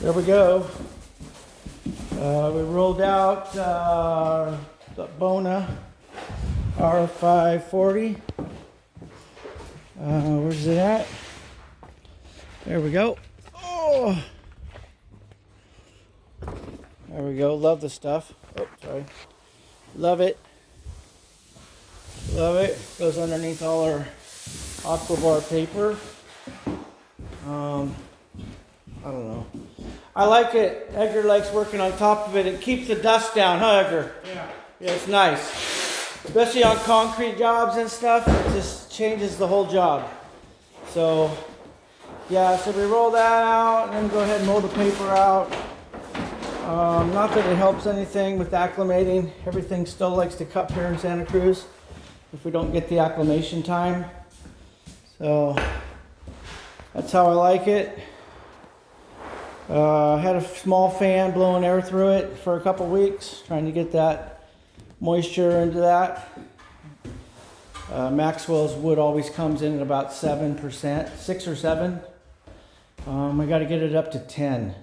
There we go. We rolled out the Bona R540. Where's it at? There we go. Oh, there we go. Love the stuff. Oh, sorry. Love it. Love it. Goes underneath all our Aquabar paper. I don't know. I like it. Edgar likes working on top of it. It keeps the dust down, huh, Edgar? Yeah. Yeah, it's nice. Especially on concrete jobs and stuff. It just changes the whole job. So, yeah, so we roll that out and then go ahead and roll the paper out. Not that it helps anything with acclimating. Everything still likes to cup here in Santa Cruz if we don't get the acclimation time. So, that's how I like it. I had a small fan blowing air through it for a couple weeks, trying to get that moisture into that. Maxwell's wood always comes in at about 7%, 6 or 7. I got to get it up to 10.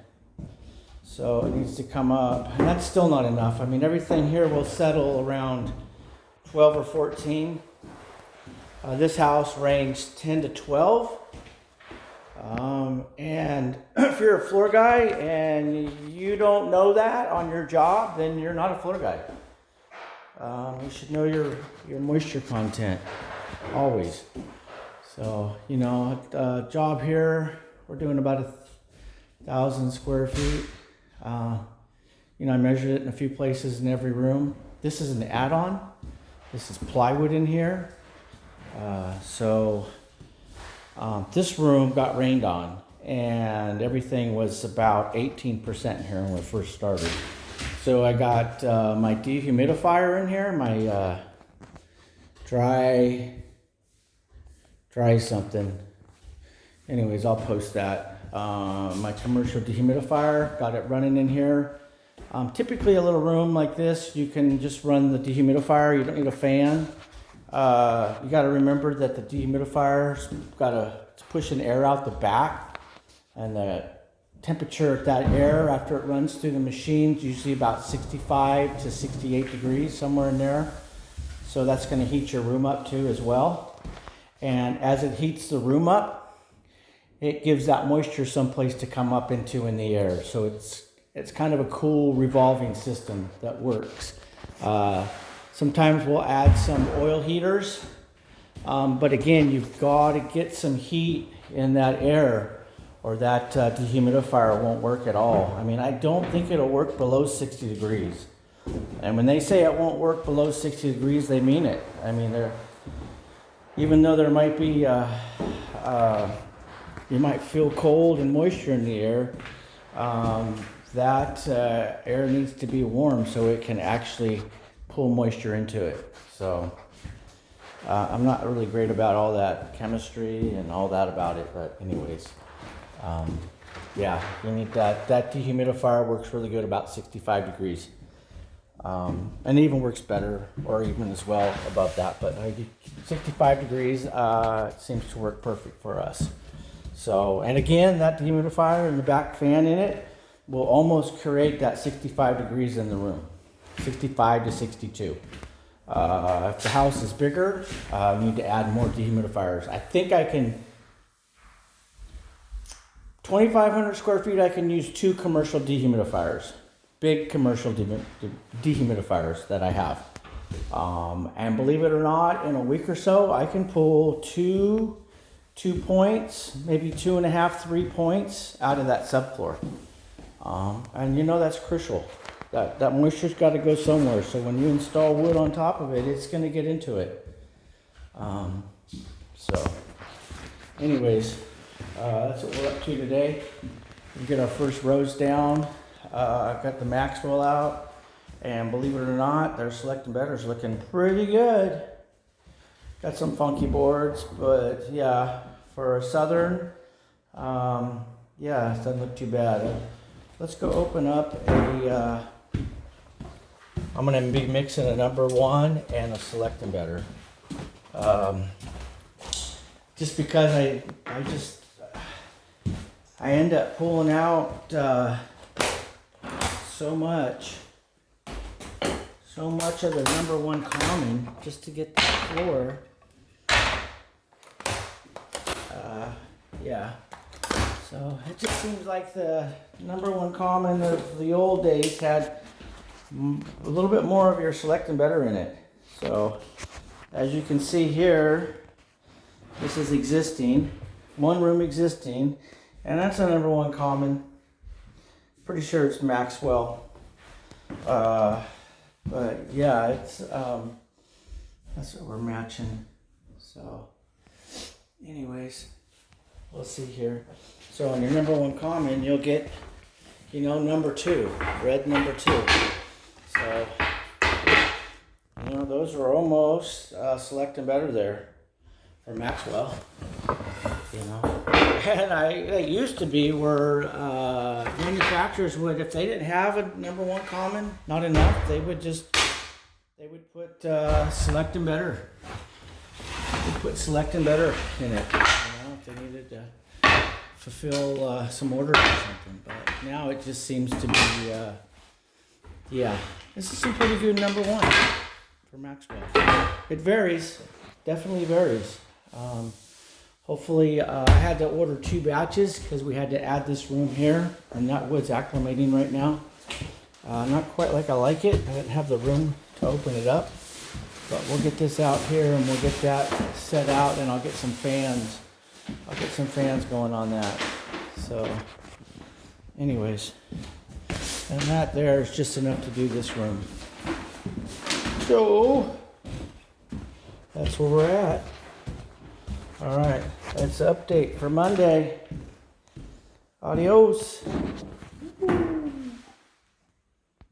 So it needs to come up, and that's still not enough. I mean, everything here will settle around 12 or 14. This house ranged 10 to 12. And if you're a floor guy and you don't know that on your job, then you're not a floor guy. You should know your moisture content, always. So, you know, job here, we're doing about 1,000 square feet. You know, I measured it in a few places in every room. This is an add-on. This is plywood in here. This room got rained on, and everything was about 18% here when we first started. So I got my dehumidifier in here, my dry something. Anyways, I'll post that. My commercial dehumidifier, got it running in here. Typically a little room like this, you can just run the dehumidifier. You don't need a fan. You got to remember that the dehumidifiers it's pushing air out the back, and the temperature of that air after it runs through the machine is usually about 65 to 68 degrees, somewhere in there. So that's going to heat your room up too as well. And as it heats the room up, it gives that moisture someplace to come up into in the air. So it's kind of a cool revolving system that works. Sometimes we'll add some oil heaters, but again, you've got to get some heat in that air, or that dehumidifier won't work at all. I mean, I don't think it'll work below 60 degrees. And when they say it won't work below 60 degrees, they mean it. I mean, even though there might be, you might feel cold and moisture in the air, that air needs to be warm so it can actually pull moisture into it. So I'm not really great about all that chemistry and all that about it, but anyways, yeah, you need that dehumidifier works really good about 65 degrees, and even works better or even as well above that, but 65 degrees seems to work perfect for us. So, and again, that dehumidifier and the back fan in it will almost create that 65 degrees in the room. 65 to 62. If the house is bigger, you need to add more dehumidifiers. I think I can, 2,500 square feet, I can use 2 commercial dehumidifiers. Big commercial dehumidifiers that I have. And believe it or not, in a week or so, I can pull 2 points, maybe 2.5, 3 points out of that subfloor. And you know that's crucial. That moisture's got to go somewhere. So when you install wood on top of it, it's going to get into it. So, anyways, that's what we're up to today. We get our first rows down. I've got the Maxwell out, and believe it or not, their Select and Better's looking pretty good. Got some funky boards, but yeah, for a Southern, yeah, it doesn't look too bad. Let's go open up I'm going to be mixing a number 1 and a Select and Better. Just because I end up pulling out so much of the number one common just to get the floor. Yeah. So it just seems like the number one common of the old days had a little bit more of your Select and Better in it. So as you can see here, this is existing, one room existing, and that's a number one common. Pretty sure it's Maxwell. But yeah, it's that's what we're matching. So anyways, we'll see here. So on your number one common, you'll get, number 2, red number 2. So, those are almost Select and Better there for Maxwell. And they used to be where manufacturers would, if they didn't have a number one common, not enough, they would put Select and Better. They'd put Select and Better in it, if they needed to fulfill some orders or something. But now it just seems to be, this is some pretty good number one for Maxwell. It varies, definitely varies. Hopefully, I had to order 2 batches because we had to add this room here, and that wood's acclimating right now. Not quite like I like it. I didn't have the room to open it up, but we'll get this out here and we'll get that set out, and I'll get some fans. I'll get some fans going on that. So, anyways, and that there is just enough to do this room. So, that's where we're at. All right, that's the update for Monday. Adios.